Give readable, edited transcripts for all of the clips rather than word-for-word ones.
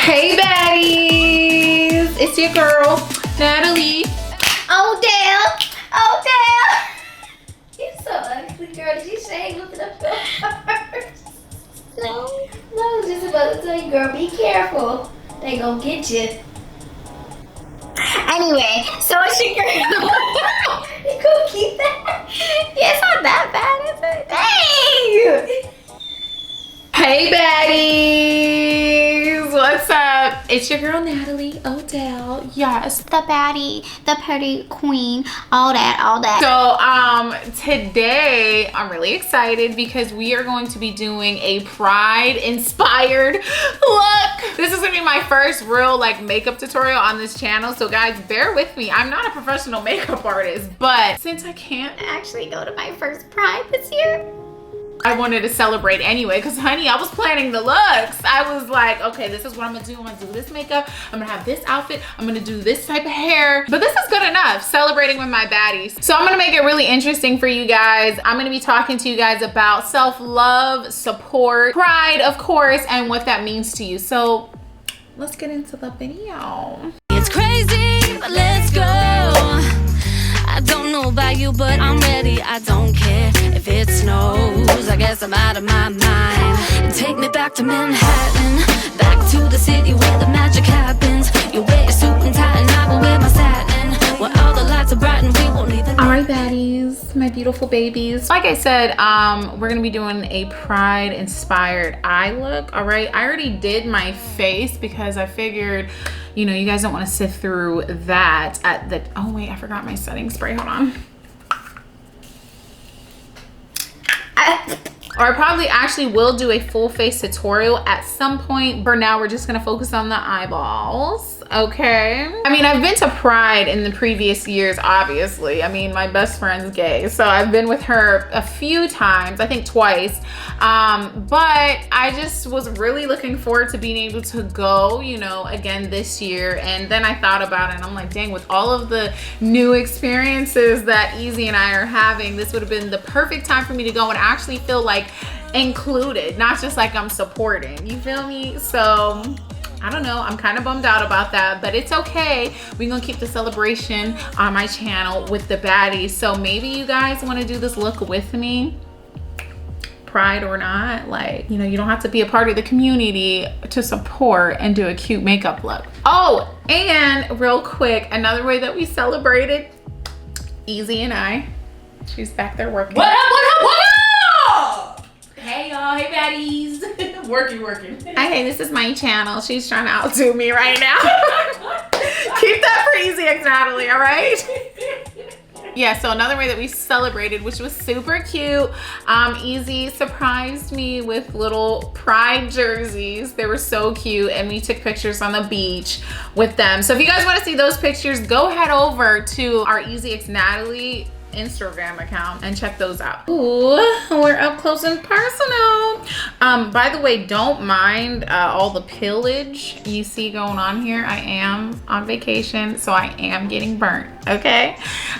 Hey baddies, it's your girl, Natalie Odell. You're so ugly, girl. Did you shave looking up first? No, I was just about to tell you, girl, be careful. They gonna get you. Anyway, so it's your girl. You gonna keep that? Yeah, it's not that bad, is it? Dang! Hey baddies, what's up? It's your girl Natalie Odell. Yes, the baddie, the pretty queen, all that. So today I'm really excited because we are going to be doing a Pride inspired look. This is gonna be my first real makeup tutorial on this channel, so guys, bear with me. I'm not a professional makeup artist, but since I can't actually go to my first Pride this year, I wanted to celebrate anyway, because honey, I was planning the looks. I was like, okay, this is what I'm gonna do. I'm gonna do this makeup, I'm gonna have this outfit, I'm gonna do this type of hair, but this is good enough, celebrating with my baddies. So I'm gonna make it really interesting for you guys. I'm gonna be talking to you guys about self-love, support, pride, of course, and what that means to you. So let's get into the video. It's crazy, but let's go. I don't know about you, but I'm ready. I don't care if it snows. I guess I'm out of my mind. Take me back to Manhattan, back to the city where the magic happens. You wear your suit and tie and I will wear my satin. Where all the lights are bright and we won't even. All right, baddies, my beautiful babies. Like I said, we're gonna be doing a Pride inspired eye look. All right, I already did my face because I figured, you know, you guys don't want to sift through that at the, oh wait, I forgot my setting spray, hold on. Or I probably actually will do a full face tutorial at some point. For now, we're just gonna focus on the eyeballs, okay? I mean, I've been to Pride in the previous years, obviously. I mean, my best friend's gay, so I've been with her a few times, I think twice. But I just was really looking forward to being able to go, you know, again this year. And then I thought about it and I'm like, dang, with all of the new experiences that Easy and I are having, this would have been the perfect time for me to go and actually feel like included, not just like I'm supporting, you feel me? So I don't know, I'm kind of bummed out about that, but it's okay. We're gonna keep the celebration on my channel with the baddies. So maybe you guys want to do this look with me, Pride or not. Like, you know, you don't have to be a part of the community to support and do a cute makeup look. Oh, and real quick, another way that we celebrated, Easy and I, she's back there working. What up? Hey y'all, hey baddies. working. Hey, this is my channel. She's trying to outdo me right now. Keep that for Easy X Natalie, all right? Yeah, so another way that we celebrated, which was super cute, Easy surprised me with little Pride jerseys. They were so cute, and we took pictures on the beach with them. So if you guys want to see those pictures, go head over to our Easy X Natalie Instagram account and check those out. Ooh, we're up close and personal. By the way, don't mind all the pillage you see going on here. I am on vacation, so I am getting burnt, okay?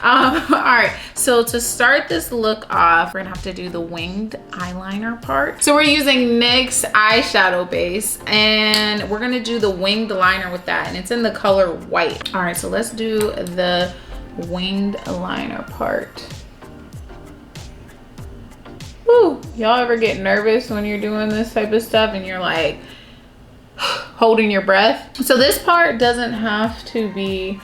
All right, so to start this look off, we're gonna have to do the winged eyeliner part. So we're using NYX eyeshadow base, and we're gonna do the winged liner with that, and it's in the color white. All right, so let's do the winged liner part. Woo, y'all ever get nervous when you're doing this type of stuff and you're like holding your breath? So this part doesn't have to be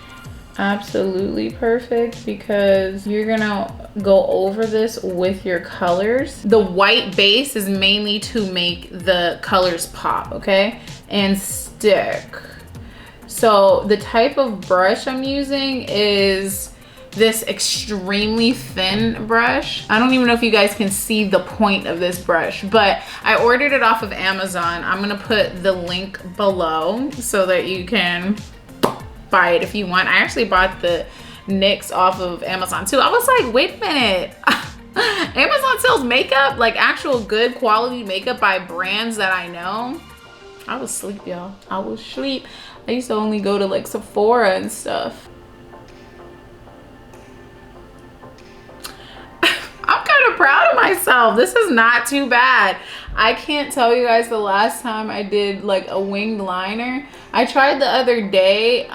absolutely perfect because you're gonna go over this with your colors. The white base is mainly to make the colors pop, okay, and stick. So the type of brush I'm using is this extremely thin brush. I don't even know if you guys can see the point of this brush, but I ordered it off of Amazon. I'm gonna put the link below so that you can buy it if you want. I actually bought the NYX off of Amazon too. I was like, wait a minute. Amazon sells makeup, like actual good quality makeup by brands that I know. I was asleep, y'all. I was asleep. I used to only go to like Sephora and stuff. I'm kind of proud of myself. This is not too bad. I can't tell you guys the last time I did like a winged liner. I tried the other day.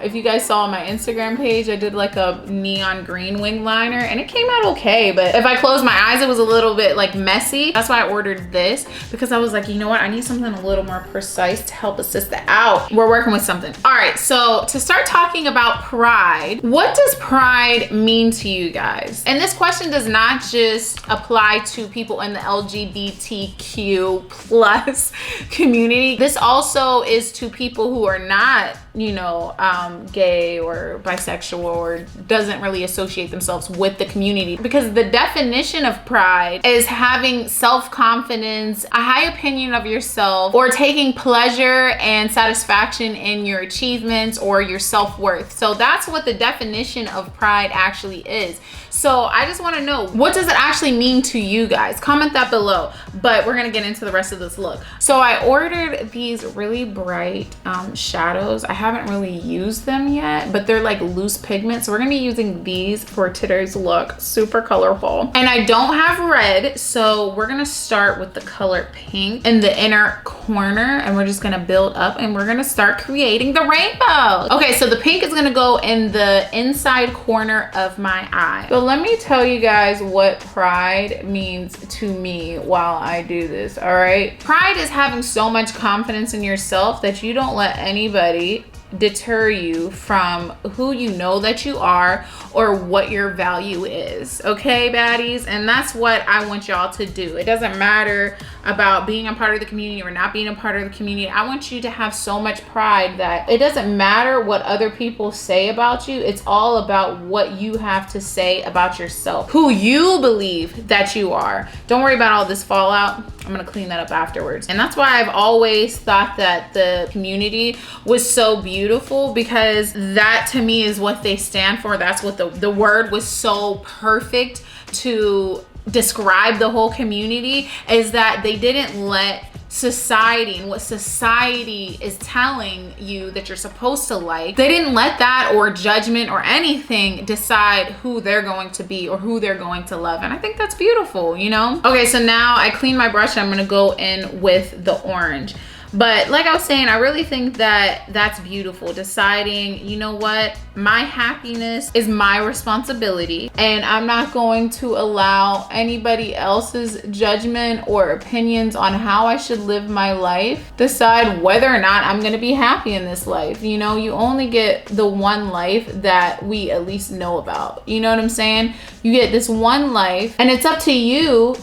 If you guys saw on my Instagram page, I did like a neon green winged liner and it came out okay. But if I closed my eyes, it was a little bit like messy. That's why I ordered this, because I was like, you know what? I need something a little more precise to help assist it out. We're working with something. All right, so to start talking about pride, what does pride mean to you guys? And this question does not just apply to people in the LGBTQ plus community. This also is to people who are not, you know, gay or bisexual or doesn't really associate themselves with the community, because the definition of pride is having self-confidence, a high opinion of yourself, or taking pleasure and satisfaction in your achievements or your self-worth. So that's what the definition of pride actually is. So I just want to know, what does it actually mean to you guys? Comment that below, but we're gonna get into the rest of this look. So I ordered these really bright shadows. I haven't really used them yet, but they're like loose pigment. So we're gonna be using these for today's look. Super colorful. And I don't have red, so we're gonna start with the color pink in the inner corner, and we're just gonna build up and we're gonna start creating the rainbow. Okay, so the pink is gonna go in the inside corner of my eye. So let me tell you guys what pride means to me while I do this, all right? Pride is having so much confidence in yourself that you don't let anybody deter you from who you know that you are or what your value is, okay, baddies? And that's what I want y'all to do. It doesn't matter about being a part of the community or not being a part of the community. I want you to have so much pride that it doesn't matter what other people say about you. It's all about what you have to say about yourself, who you believe that you are. Don't worry about all this fallout. I'm gonna clean that up afterwards. And that's why I've always thought that the community was so beautiful, because that to me is what they stand for. That's what the word was so perfect to describe the whole community, is that they didn't let society and what society is telling you that you're supposed to like, they didn't let that or judgment or anything decide who they're going to be or who they're going to love. And I think that's beautiful, you know? Okay, so now I clean my brush and I'm gonna go in with the orange. But like I was saying, I really think that that's beautiful. Deciding, you know what, my happiness is my responsibility, and I'm not going to allow anybody else's judgment or opinions on how I should live my life decide whether or not I'm gonna be happy in this life. You know, you only get the one life that we at least know about. You know what I'm saying? You get this one life, and it's up to you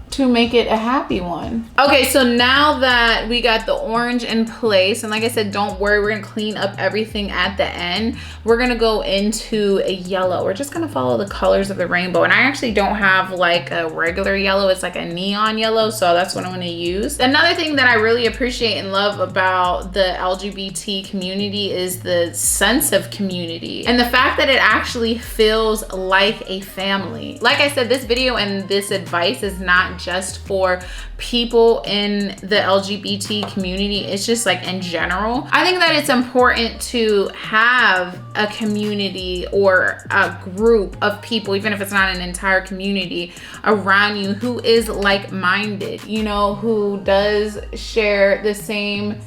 to make it a happy one. Okay, so now that we got the orange in place, and like I said, don't worry, we're gonna clean up everything at the end. We're gonna go into a yellow. We're just gonna follow the colors of the rainbow. And I actually don't have like a regular yellow, it's like a neon yellow, so that's what I'm gonna use. Another thing that I really appreciate and love about the LGBT community is the sense of community and the fact that it actually feels like a family. Like I said, this video and this advice is not just for people in the LGBT community, it's just like in general. I think that it's important to have a community or a group of people, even if it's not an entire community, around you who is like-minded, you know, who does share the same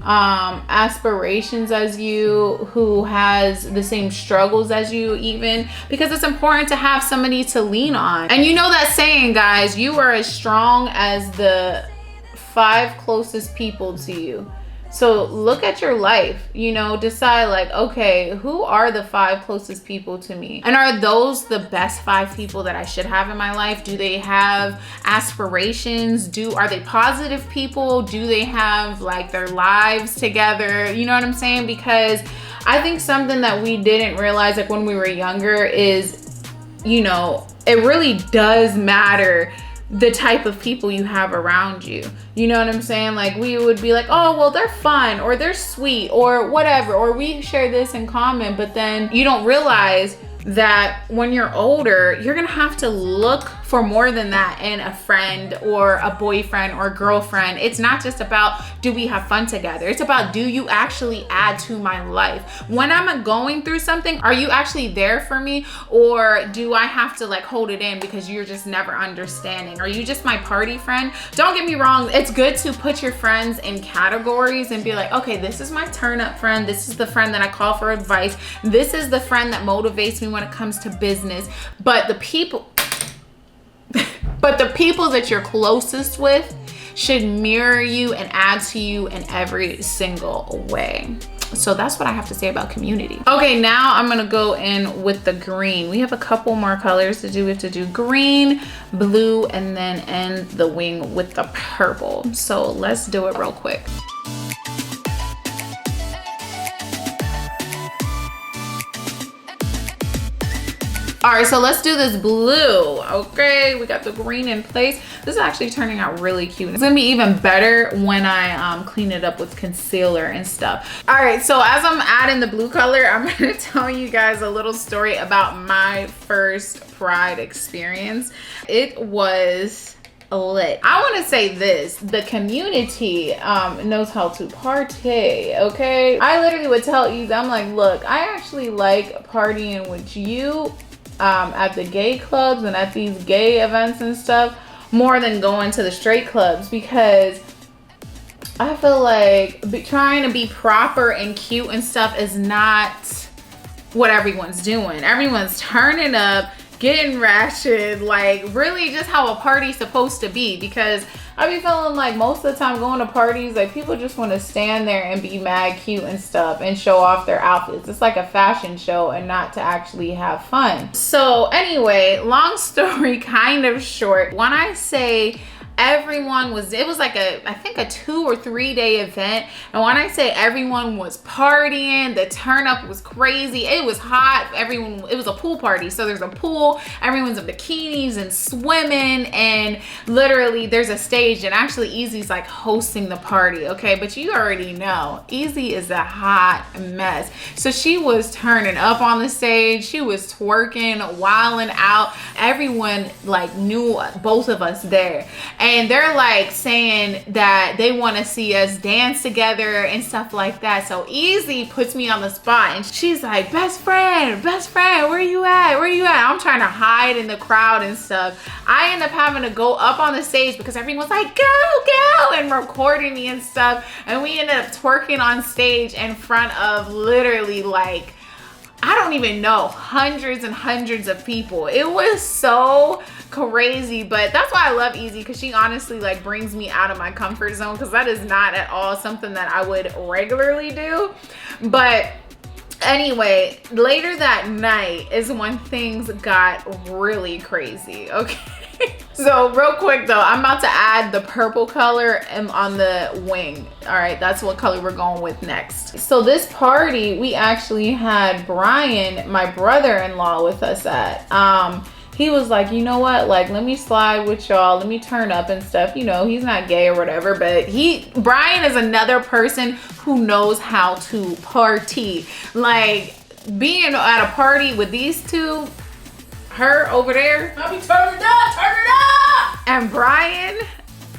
aspirations as you, who has the same struggles as you, even, because it's important to have somebody to lean on. And you know that saying, guys, you are as strong as the 5 closest people to you. So look at your life, you know, decide like, okay, who are the 5 closest people to me? And are those the best 5 people that I should have in my life? Do they have aspirations? Are they positive people? Do they have like their lives together? You know what I'm saying? Because I think something that we didn't realize like when we were younger is, you know, it really does matter the type of people you have around you. You know what I'm saying? Like we would be like, oh, well, they're fun or they're sweet or whatever, or we share this in common, but then you don't realize that when you're older, you're gonna have to look for more than that in a friend or a boyfriend or girlfriend. It's not just about, do we have fun together? It's about, do you actually add to my life? When I'm going through something, are you actually there for me? Or do I have to like hold it in because you're just never understanding? Are you just my party friend? Don't get me wrong. It's good to put your friends in categories and be like, okay, this is my turn up friend. This is the friend that I call for advice. This is the friend that motivates me when it comes to business. But the people that you're closest with should mirror you and add to you in every single way. So that's what I have to say about community. Okay, now I'm gonna go in with the green. We have a couple more colors to do. We have to do green, blue, and then end the wing with the purple. So let's do it real quick. All right, so let's do this blue. Okay, we got the green in place. This is actually turning out really cute. It's gonna be even better when I clean it up with concealer and stuff. All right, so as I'm adding the blue color, I'm gonna tell you guys a little story about my first Pride experience. It was lit. I want to say this, the community knows how to party. Okay, I literally would tell you, I'm like, look, I actually like partying with you at the gay clubs and at these gay events and stuff more than going to the straight clubs, because I feel like trying to be proper and cute and stuff is not what everyone's doing. Everyone's turning up, getting ratchet, like really just how a party's supposed to be. Because I be feeling like most of the time going to parties, like people just want to stand there and be mad cute and stuff and show off their outfits. It's like a fashion show and not to actually have fun. So anyway, long story kind of short, when I say everyone was, it was like I think a 2 or 3 day event, and when I say everyone was partying, the turn up was crazy. It was hot. Everyone, it was a pool party, so there's a pool, everyone's in bikinis and swimming, and literally there's a stage, and actually Easy's like hosting the party. Okay, but you already know Easy is a hot mess, so she was turning up on the stage, she was twerking, wilding out. Everyone like knew both of us there, and they're like saying that they want to see us dance together and stuff like that. So Easy puts me on the spot and she's like, best friend, where you at? Where you at? I'm trying to hide in the crowd and stuff. I end up having to go up on the stage because everyone's like, go, and recording me and stuff. And we ended up twerking on stage in front of literally like, I don't even know, hundreds and hundreds of people. It was so crazy, but that's why I love Easy, because she honestly like brings me out of my comfort zone, because that is not at all something that I would regularly do. But anyway, later that night is when things got really crazy. Okay. So real quick though, I'm about to add the purple color on the wing. All right, that's what color we're going with next. So this party, we actually had Brian, my brother-in-law, with us at. He was like, you know what, like, let me slide with y'all, let me turn up and stuff. You know, he's not gay or whatever, but Brian is another person who knows how to party. Like, being at a party with these two, her over there, I'll be turn it up, and Brian,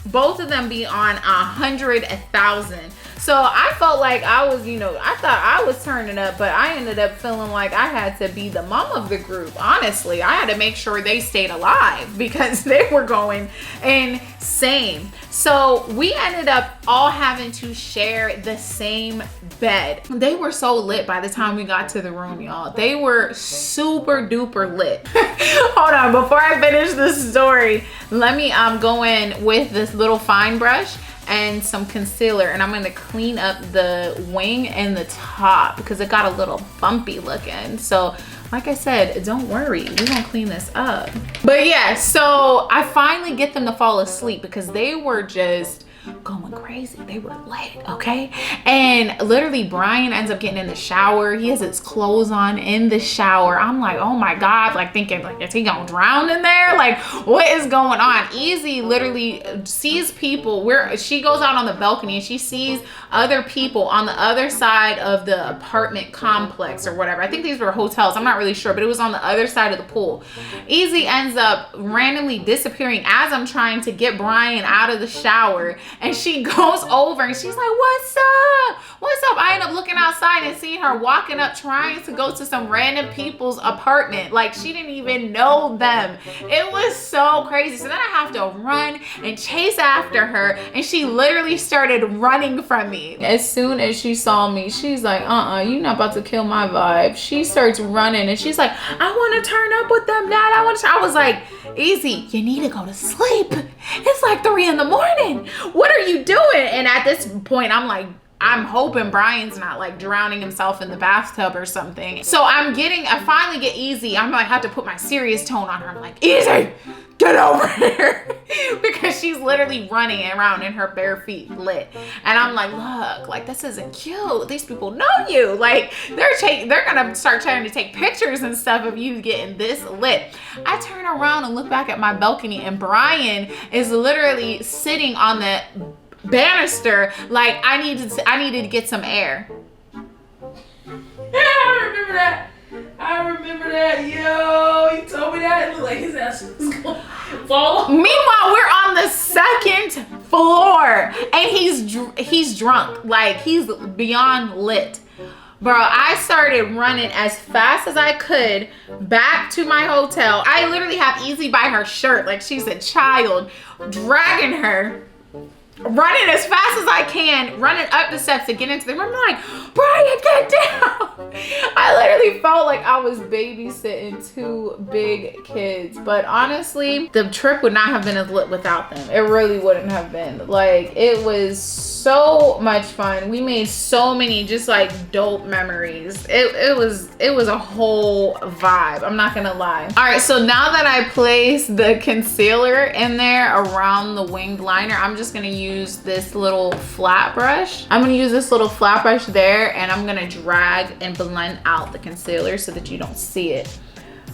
both of them be on 100,000. So I felt like I was, you know, I thought I was turning up, but I ended up feeling like I had to be the mom of the group. Honestly, I had to make sure they stayed alive because they were going insane. So we ended up all having to share the same bed. They were so lit by the time we got to the room, y'all. They were super duper lit. Hold on, before I finish this story, let me go in with this little fine brush and some concealer, and I'm gonna clean up the wing and the top because it got a little bumpy looking. So like I said, don't worry, we're gonna clean this up. But yeah, so I finally get them to fall asleep because they were just going crazy. They were lit, okay? And literally Brian ends up getting in the shower. He has his clothes on in the shower. I'm like, oh my God, like thinking like, is he gonna drown in there? Like, what is going on? Easy literally sees people where she goes out on the balcony and she sees other people on the other side of the apartment complex or whatever. I think these were hotels. I'm not really sure, but it was on the other side of the pool. Easy ends up randomly disappearing as I'm trying to get Brian out of the shower, and she goes over and she's like, what's up? What's up? I end up looking outside and seeing her walking up trying to go to some random people's apartment. Like, she didn't even know them. It was so crazy. So then I have to run and chase after her, and she literally started running from me. As soon as she saw me, she's like, you're not about to kill my vibe. She starts running and she's like, I want to turn up with them, Dad. I was like, Easy, you need to go to sleep. It's like 3 in the morning. What are you doing? And at this point, I'm like, I'm hoping Brian's not like drowning himself in the bathtub or something. So I finally get Easy. I'm like, have to put my serious tone on her. I'm like, Easy, get over here. Because she's literally running around in her bare feet lit. And I'm like, look, like this isn't cute. These people know you. Like they're gonna start trying to take pictures and stuff of you getting this lit. I turn around and look back at my balcony, and Brian is literally sitting on the banister like I needed to get some air. Yeah, I remember that. Yo, he told me that. It looked like his ass was gonna fall. Meanwhile, we're on the 2nd floor and he's drunk. Like, he's beyond lit. Bro, I started running as fast as I could back to my hotel. I literally have Easy by her shirt like she's a child, dragging her, running as fast as I can, running up the steps to get into the room. I'm like, Brian, get down. I literally felt like I was babysitting 2 big kids. But honestly, the trip would not have been as lit without them. It really wouldn't have been. Like, it was so much fun. We made so many just like dope memories. It was a whole vibe. I'm not gonna lie. All right, so now that I placed the concealer in there around the winged liner, I'm just gonna use this little flat brush. I'm gonna use this little flat brush there, and I'm gonna drag and blend out the concealer so that you don't see it.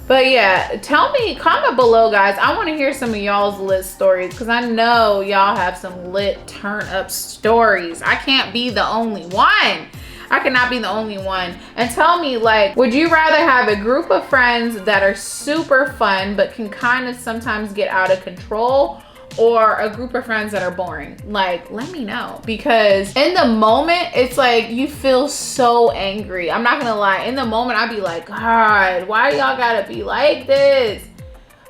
But yeah, tell me, comment below, guys. I want to hear some of y'all's lit stories, because I know y'all have some lit turn up stories. I can't be the only one. I cannot be the only one. And tell me, like, would you rather have a group of friends that are super fun but can kind of sometimes get out of control, or a group of friends that are boring? Like, let me know, because in the moment it's like you feel so angry. I'm not gonna lie, in the moment I'd be like, God, why y'all gotta be like this?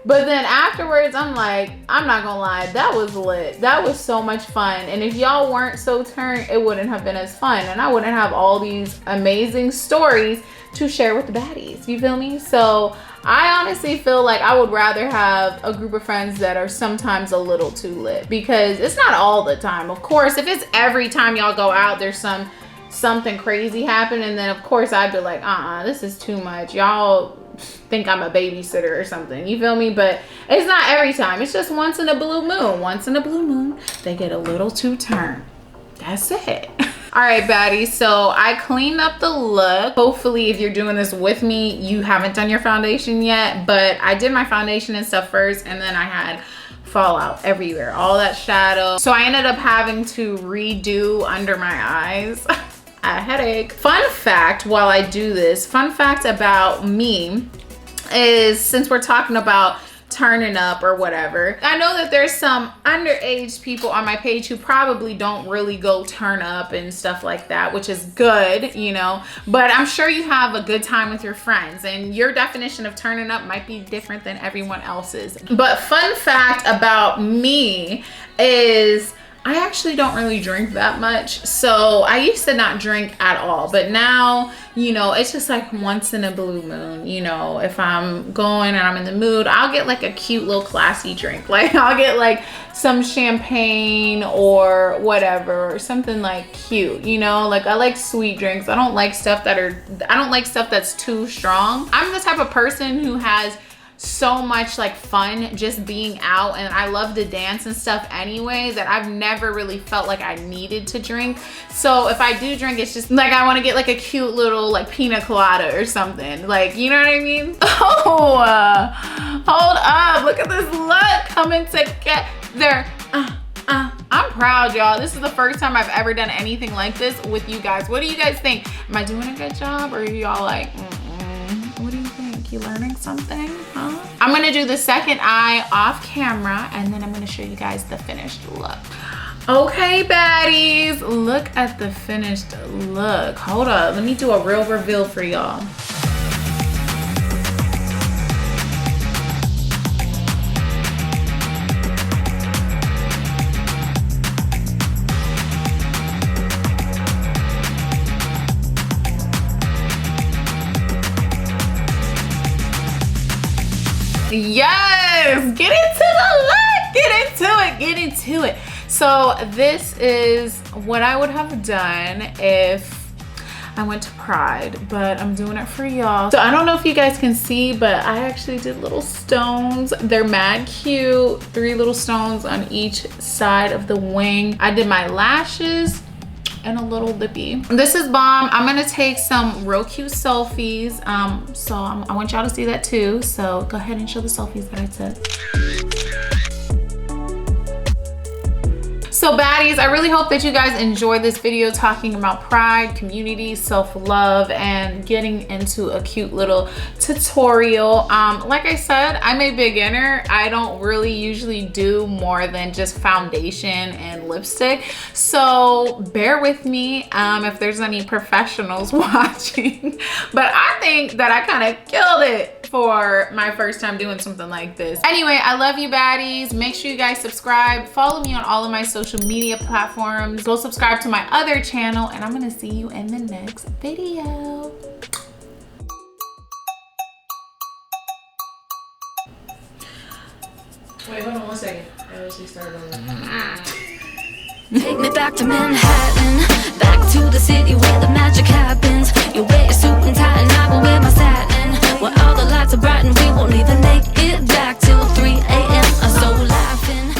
But then afterwards I'm like, I'm not gonna lie, that was lit. That was so much fun. And if y'all weren't so turned, it wouldn't have been as fun, and I wouldn't have all these amazing stories to share with the baddies. You feel me? So I honestly feel like I would rather have a group of friends that are sometimes a little too lit, because it's not all the time. Of course, if it's every time y'all go out, there's something crazy happen, and then of course I'd be like, this is too much. Y'all think I'm a babysitter or something. You feel me? But it's not every time. It's just once in a blue moon. Once in a blue moon, they get a little too turned. That's it. All right, baddies, so I cleaned up the look. Hopefully, if you're doing this with me, you haven't done your foundation yet, but I did my foundation and stuff first, and then I had fallout everywhere, all that shadow. So I ended up having to redo under my eyes. A headache. Fun fact, while I do this, fun fact about me is, since we're talking about turning up or whatever, I know that there's some underage people on my page who probably don't really go turn up and stuff like that, which is good, you know, but I'm sure you have a good time with your friends, and your definition of turning up might be different than everyone else's. But fun fact about me is I actually don't really drink that much. So I used to not drink at all, but now, you know, it's just like once in a blue moon. You know, if I'm going and I'm in the mood, I'll get like a cute little classy drink. Like I'll get like some champagne or whatever, or something like cute, you know, like I like sweet drinks. I don't like stuff that's too strong. I'm the type of person who has so much like fun just being out, and I love to dance and stuff anyway, that I've never really felt like I needed to drink. So if I do drink, it's just like I want to get like a cute little like pina colada or something, like, you know what I mean? Oh, hold up, look at this look coming together. I'm proud, y'all. This is the first time I've ever done anything like this with you guys. What do you guys think? Am I doing a good job, or are y'all like, what do you think? You learning something, huh? I'm gonna do the second eye off camera, and then I'm gonna show you guys the finished look. Okay, baddies, look at the finished look. Hold up, let me do a real reveal for y'all. Yes, get into the look, get into it. So this is what I would have done if I went to Pride, but I'm doing it for y'all. So I don't know if you guys can see, but I actually did little stones. They're mad cute, 3 little stones on each side of the wing. I did my lashes and a little lippy. This is bomb. I'm gonna take some real cute selfies. So I want y'all to see that too. So go ahead and show the selfies that I took. So baddies, I really hope that you guys enjoyed this video talking about pride, community, self-love, and getting into a cute little tutorial. Like I said, I'm a beginner. I don't really usually do more than just foundation and lipstick. So bear with me if there's any professionals watching. But I think that I kind of killed it for my first time doing something like this. Anyway, I love you baddies. Make sure you guys subscribe. Follow me on all of my social media platforms. Go subscribe to my other channel, and I'm gonna see you in the next video. Wait, hold on 1 second. I actually started on that. Take me back to Manhattan.